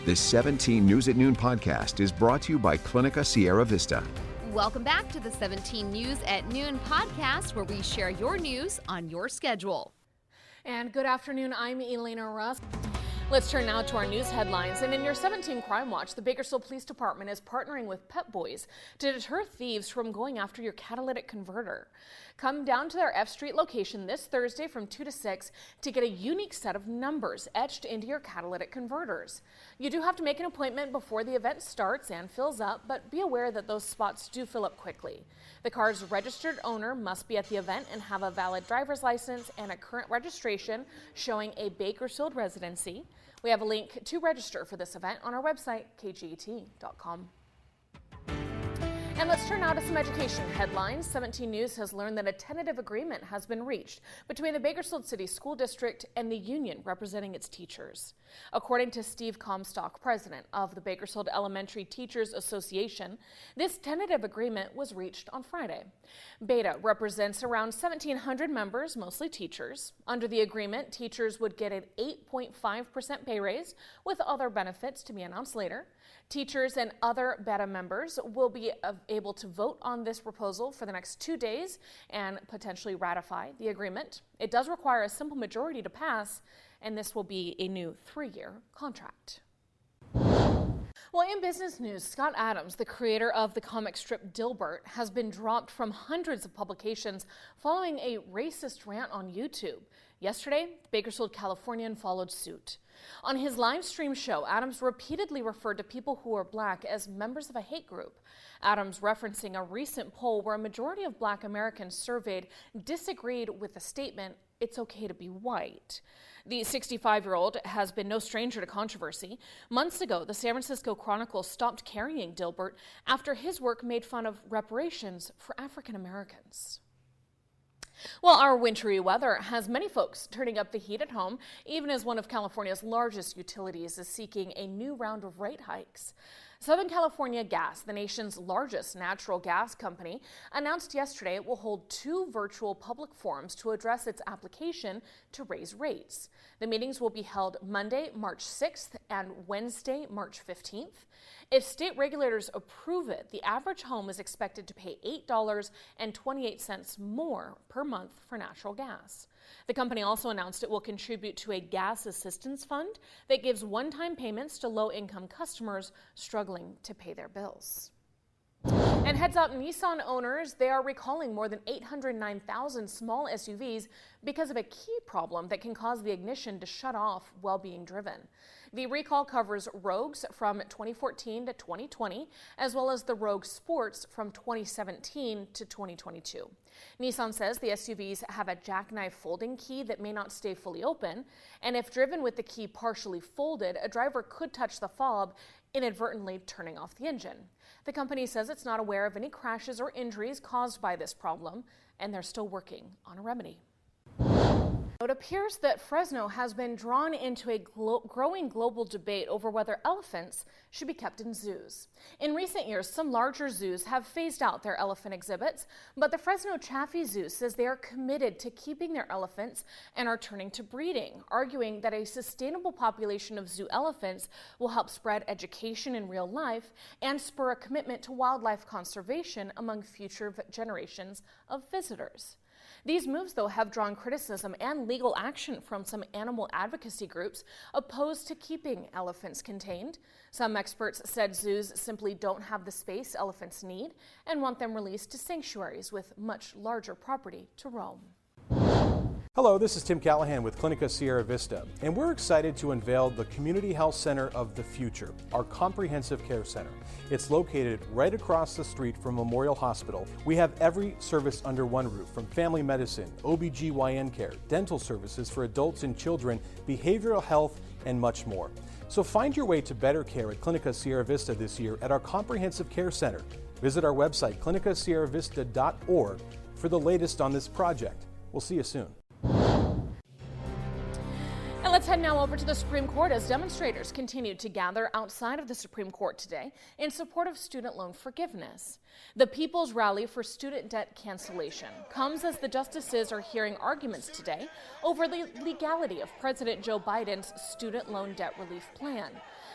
This 17 News at Noon podcast is brought to you by Clinica Sierra Vista. Welcome back to the 17 News at Noon podcast, where we share your news on your schedule. And good afternoon, I'm Elena Russ. Let's turn now to our news headlines. And in your 17 Crime Watch, the Bakersfield Police Department is partnering with Pep Boys to deter thieves from going after your catalytic converter. Come down to their F Street location this Thursday from 2 to 6 to get a unique set of numbers etched into your catalytic converters. You do have to make an appointment before the event starts and fills up, but be aware that those spots do fill up quickly. The car's registered owner must be at the event and have a valid driver's license and a current registration showing a Bakersfield residency. We have a link to register for this event on our website, kget.com. And let's turn now to some education headlines. 17 News has learned that a tentative agreement has been reached between the Bakersfield City School District and the union representing its teachers. According to Steve Comstock, president of the Bakersfield Elementary Teachers Association, this tentative agreement was reached on Friday. Beta represents around 1,700 members, mostly teachers. Under the agreement, teachers would get an 8.5% pay raise with other benefits to be announced later. Teachers and other Beta members will be able to vote on this proposal for the next 2 days and potentially ratify the agreement. It does require a simple majority to pass, and this will be a new 3-year contract. Well, in business news, Scott Adams, the creator of the comic strip Dilbert, has been dropped from hundreds of publications following a racist rant on YouTube. Yesterday, Bakersfield Californian followed suit. On his live stream show, Adams repeatedly referred to people who are black as members of a hate group. Adams referencing a recent poll where a majority of black Americans surveyed disagreed with the statement, "It's okay to be white." The 65-year-old has been no stranger to controversy. Months ago, the San Francisco Chronicle stopped carrying Dilbert after his work made fun of reparations for African Americans. Well, our wintry weather has many folks turning up the heat at home, even as one of California's largest utilities is seeking a new round of rate hikes. Southern California Gas, the nation's largest natural gas company, announced yesterday it will hold 2 virtual public forums to address its application to raise rates. The meetings will be held Monday, March 6th and Wednesday, March 15th. If state regulators approve it, the average home is expected to pay $8.28 more per month for natural gas. The company also announced it will contribute to a gas assistance fund that gives one-time payments to low-income customers struggling to pay their bills. And heads up, Nissan owners, they are recalling more than 809,000 small SUVs because of a key problem that can cause the ignition to shut off while being driven. The recall covers Rogues from 2014 to 2020, as well as the Rogue Sports from 2017 to 2022. Nissan says the SUVs have a jackknife folding key that may not stay fully open, and if driven with the key partially folded, a driver could touch the fob, inadvertently turning off the engine. The company says it's not aware of any crashes or injuries caused by this problem, and they're still working on a remedy. It appears that Fresno has been drawn into a growing global debate over whether elephants should be kept in zoos. In recent years, some larger zoos have phased out their elephant exhibits, but the Fresno Chaffee Zoo says they are committed to keeping their elephants and are turning to breeding, arguing that a sustainable population of zoo elephants will help spread education in real life and spur a commitment to wildlife conservation among future generations of visitors. These moves, though, have drawn criticism and legal action from some animal advocacy groups opposed to keeping elephants contained. Some experts said zoos simply don't have the space elephants need and want them released to sanctuaries with much larger property to roam. Hello, this is Tim Callahan with Clinica Sierra Vista, and we're excited to unveil the Community Health Center of the Future, our comprehensive care center. It's located right across the street from Memorial Hospital. We have every service under one roof, from family medicine, OBGYN care, dental services for adults and children, behavioral health, and much more. So find your way to better care at Clinica Sierra Vista this year at our comprehensive care center. Visit our website, clinicasierravista.org, for the latest on this project. We'll see you soon. And let's Let's head now over to the Supreme Court as demonstrators continued to gather outside of the Supreme Court today in support of student loan forgiveness. The People's Rally for Student Debt Cancellation comes as the justices are hearing arguments today over the legality of President Joe Biden's student loan debt relief plan.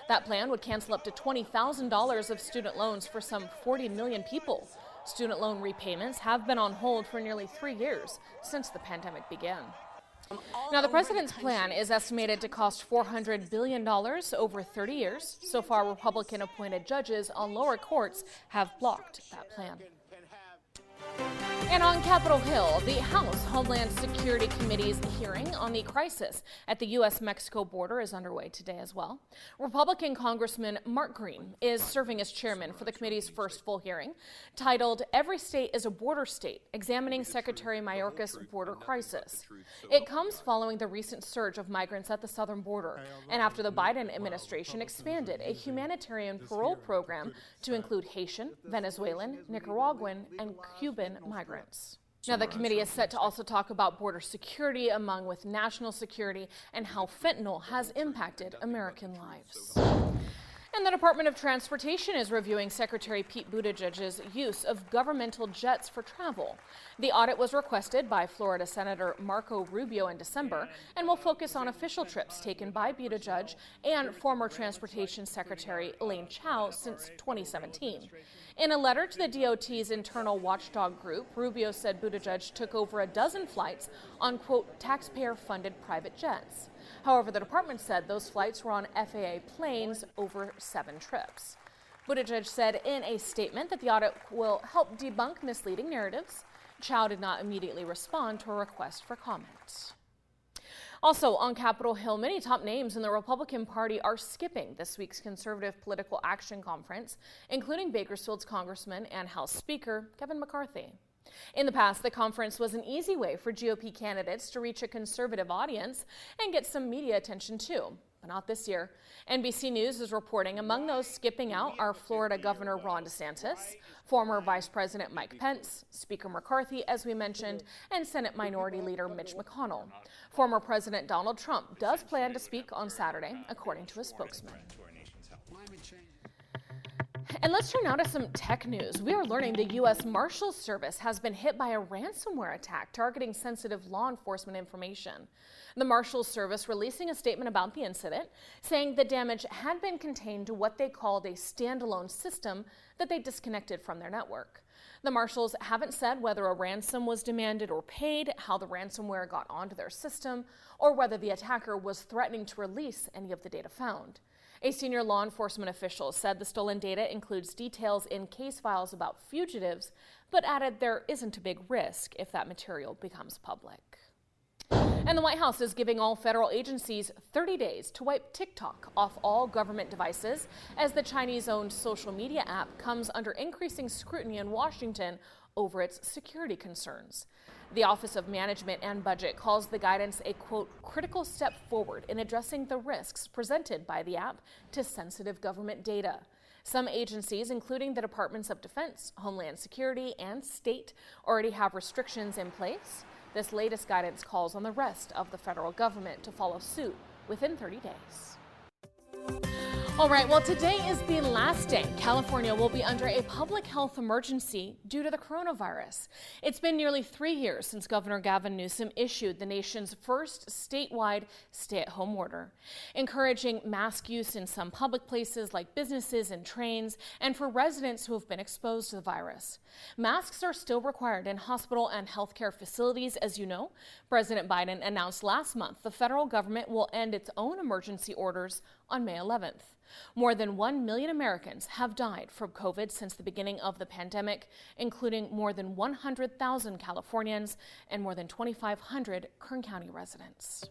That plan would cancel up to $20,000 of student loans for some 40 million people. Student loan repayments have been on hold for nearly 3 years since the pandemic began. Now, the president's plan is estimated to cost $400 billion over 30 years. So far, Republican-appointed judges on lower courts have blocked that plan. And on Capitol Hill, the House Homeland Security Committee's hearing on the crisis at the U.S.-Mexico border is underway today as well. Republican Congressman Mark Green is serving as chairman for the committee's first full hearing, titled "Every State is a Border State, Examining Secretary Mayorkas' Border Crisis." It comes following the recent surge of migrants at the southern border, and after the Biden administration expanded a humanitarian parole program to include Haitian, Venezuelan, Nicaraguan, and Cuban migrants. Now, the committee is set to also talk about border security among with national security and how fentanyl has impacted American lives. And the Department of Transportation is reviewing Secretary Pete Buttigieg's use of governmental jets for travel. The audit was requested by Florida Senator Marco Rubio in December and will focus on official trips taken by Buttigieg and former Transportation Secretary Elaine Chao since 2017. In a letter to the DOT's internal watchdog group, Rubio said Buttigieg took over a dozen flights on, quote, taxpayer-funded private jets. However, the department said those flights were on FAA planes over 7 trips. Buttigieg said in a statement that the audit will help debunk misleading narratives. Chao did not immediately respond to a request for comment. Also on Capitol Hill, many top names in the Republican Party are skipping this week's Conservative Political Action Conference, including Bakersfield's Congressman and House Speaker Kevin McCarthy. In the past, the conference was an easy way for GOP candidates to reach a conservative audience and get some media attention too, but not this year. NBC News is reporting among those skipping out are Florida Governor Ron DeSantis, former Vice President Mike Pence, Speaker McCarthy, as we mentioned, and Senate Minority Leader Mitch McConnell. Former President Donald Trump does plan to speak on Saturday, according to a spokesman. And let's turn now to some tech news. We are learning the U.S. Marshals Service has been hit by a ransomware attack targeting sensitive law enforcement information. The Marshals Service releasing a statement about the incident, saying the damage had been contained to what they called a standalone system that they disconnected from their network. The Marshals haven't said whether a ransom was demanded or paid, how the ransomware got onto their system, or whether the attacker was threatening to release any of the data found. A senior law enforcement official said the stolen data includes details in case files about fugitives, but added there isn't a big risk if that material becomes public. And the White House is giving all federal agencies 30 days to wipe TikTok off all government devices as the Chinese-owned social media app comes under increasing scrutiny in Washington over its security concerns. The Office of Management and Budget calls the guidance a, quote, critical step forward in addressing the risks presented by the app to sensitive government data. Some agencies, including the Departments of Defense, Homeland Security, and State, already have restrictions in place. This latest guidance calls on the rest of the federal government to follow suit within 30 days. All right, well, today is the last day California will be under a public health emergency due to the coronavirus. It's been nearly 3 years since Governor Gavin Newsom issued the nation's first statewide stay-at-home order, encouraging mask use in some public places like businesses and trains, and for residents who have been exposed to the virus. Masks are still required in hospital and healthcare facilities, as you know. President Biden announced last month the federal government will end its own emergency orders on May 11th. More than 1 million Americans have died from COVID since the beginning of the pandemic, including more than 100,000 Californians and more than 2,500 Kern County residents.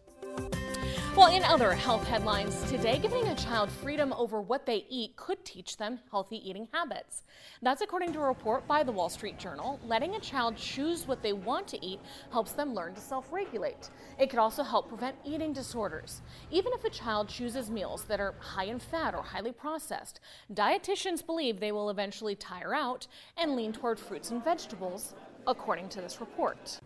Well, in other health headlines today, giving a child freedom over what they eat could teach them healthy eating habits. That's according to a report by the Wall Street Journal. Letting a child choose what they want to eat helps them learn to self-regulate. It could also help prevent eating disorders. Even if a child chooses meals that are high in fat or highly processed, dietitians believe they will eventually tire out and lean toward fruits and vegetables, according to this report.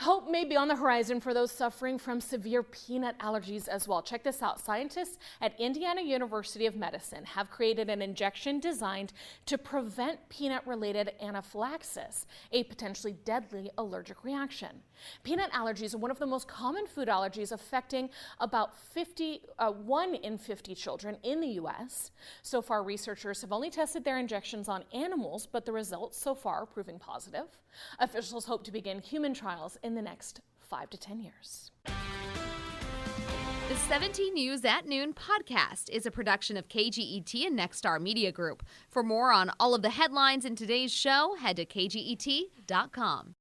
Hope may be on the horizon for those suffering from severe peanut allergies as well. Check this out. Scientists at Indiana University of Medicine have created an injection designed to prevent peanut-related anaphylaxis, a potentially deadly allergic reaction. Peanut allergies are one of the most common food allergies, affecting about 1 in 50 children in the U.S. So far, researchers have only tested their injections on animals, but the results so far are proving positive. Officials hope to begin human trials in the next 5 to 10 years. The 17 News at Noon podcast is a production of KGET and Nexstar Media Group. For more on all of the headlines in today's show, head to kget.com.